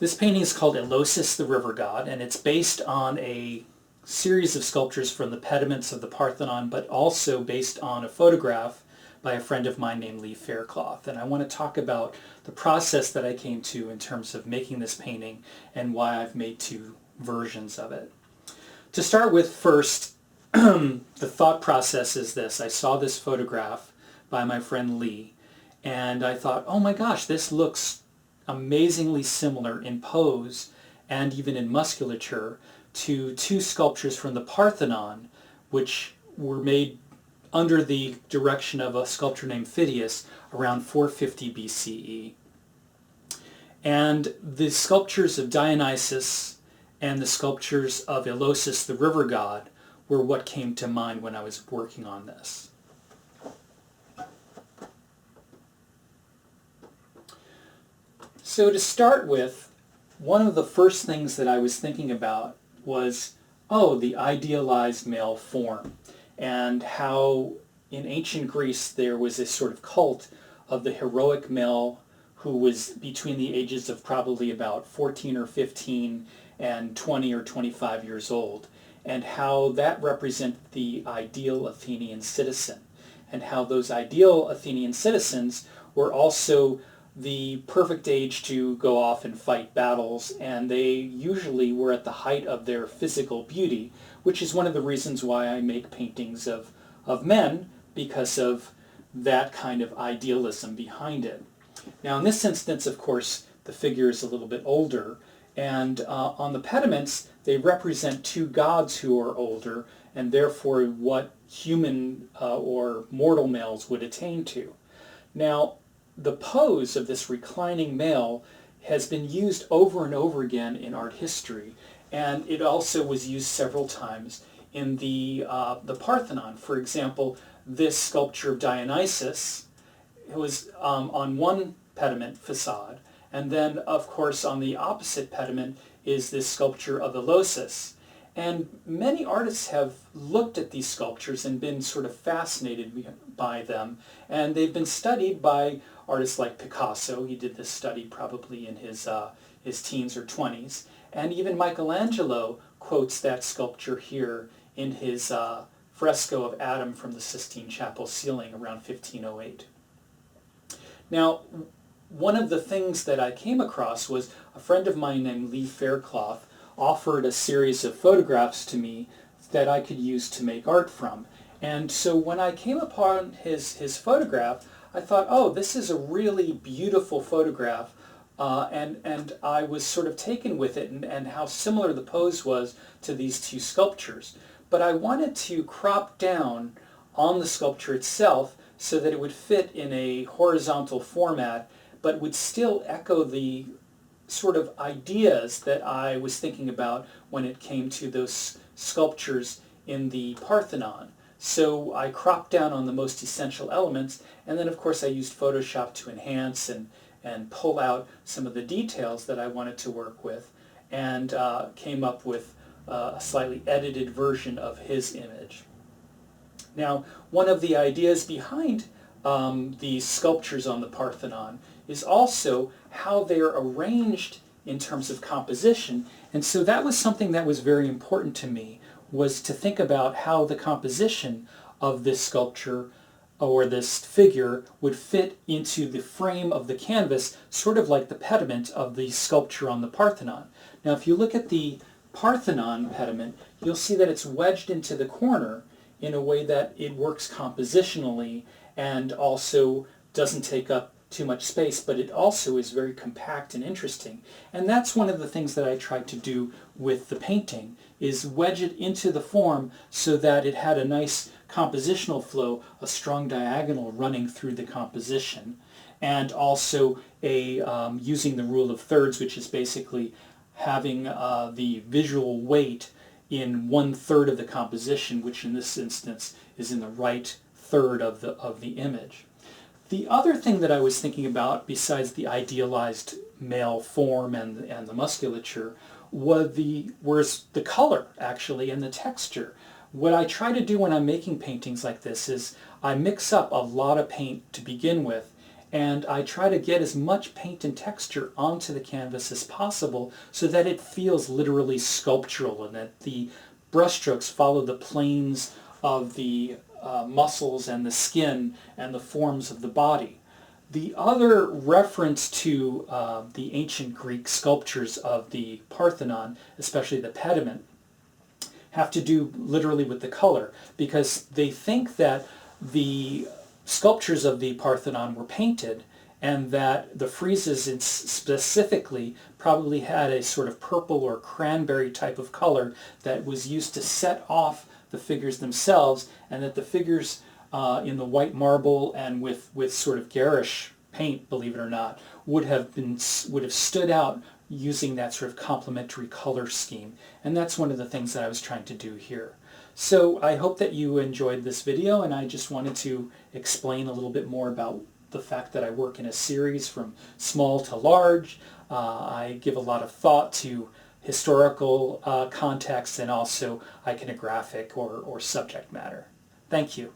This painting is called Elosis the River God, and it's based on a series of sculptures from the pediments of the Parthenon, but also based on a photograph by a friend of mine named Lee Faircloth. And I want to talk about the process that I came to in terms of making this painting and why I've made two versions of it. To start with first, the thought process is this. I saw this photograph by my friend Lee, and I thought, oh my gosh, this looks amazingly similar in pose and even in musculature to two sculptures from the Parthenon, which were made under the direction of a sculptor named Phidias around 450 BCE. And the sculptures of Dionysus and the sculptures of Elosis the River God were what came to mind when I was working on this. So to start with, one of the first things that I was thinking about was, the idealized male form, and how in ancient Greece there was this sort of cult of the heroic male who was between the ages of probably about 14 or 15 and 20 or 25 years old, and how that represented the ideal Athenian citizen, and how those ideal Athenian citizens were also the perfect age to go off and fight battles, and they usually were at the height of their physical beauty, which is one of the reasons why I make paintings of men, because of that kind of idealism behind it. Now in this instance, of course, the figure is a little bit older, and on the pediments they represent two gods who are older, and therefore what human or mortal males would attain to. Now, the pose of this reclining male has been used over and over again in art history, and it also was used several times in the Parthenon. For example, this sculpture of Dionysus, it was on one pediment facade, and then of course on the opposite pediment is this sculpture of Elosis. And many artists have looked at these sculptures and been sort of fascinated by them, and they've been studied by artists like Picasso. He did this study probably in his teens or 20s, and even Michelangelo quotes that sculpture here in his fresco of Adam from the Sistine Chapel ceiling around 1508. Now, one of the things that I came across was a friend of mine named Lee Faircloth offered a series of photographs to me that I could use to make art from. And so when I came upon his photograph, I thought, this is a really beautiful photograph, and I was sort of taken with it and how similar the pose was to these two sculptures. But I wanted to crop down on the sculpture itself so that it would fit in a horizontal format, but would still echo the sort of ideas that I was thinking about when it came to those sculptures in the Parthenon. So I cropped down on the most essential elements, and then of course I used Photoshop to enhance and pull out some of the details that I wanted to work with, and came up with a slightly edited version of his image. Now, one of the ideas behind these sculptures on the Parthenon is also how they're arranged in terms of composition, and so that was something that was very important to me, was to think about how the composition of this sculpture or this figure would fit into the frame of the canvas, sort of like the pediment of the sculpture on the Parthenon. Now if you look at the Parthenon pediment, you'll see that it's wedged into the corner in a way that it works compositionally and also doesn't take up too much space, but it also is very compact and interesting. And that's one of the things that I tried to do with the painting, is wedge it into the form so that it had a nice compositional flow, a strong diagonal running through the composition, and also using the rule of thirds, which is basically having the visual weight in 1/3 of the composition, which in this instance is in the right third of the image. The other thing that I was thinking about, besides the idealized male form and the musculature, was the color, actually, and the texture. What I try to do when I'm making paintings like this is I mix up a lot of paint to begin with, and I try to get as much paint and texture onto the canvas as possible so that it feels literally sculptural and that the brushstrokes follow the planes of the muscles and the skin and the forms of the body. The other reference to the ancient Greek sculptures of the Parthenon, especially the pediment, have to do literally with the color, because they think that the sculptures of the Parthenon were painted and that the friezes specifically probably had a sort of purple or cranberry type of color that was used to set off the figures themselves, and that the figures in the white marble and with sort of garish paint, believe it or not, would have stood out using that sort of complementary color scheme. And that's one of the things that I was trying to do here. So I hope that you enjoyed this video, and I just wanted to explain a little bit more about the fact that I work in a series from small to large. I give a lot of thought to historical context and also iconographic or subject matter. Thank you.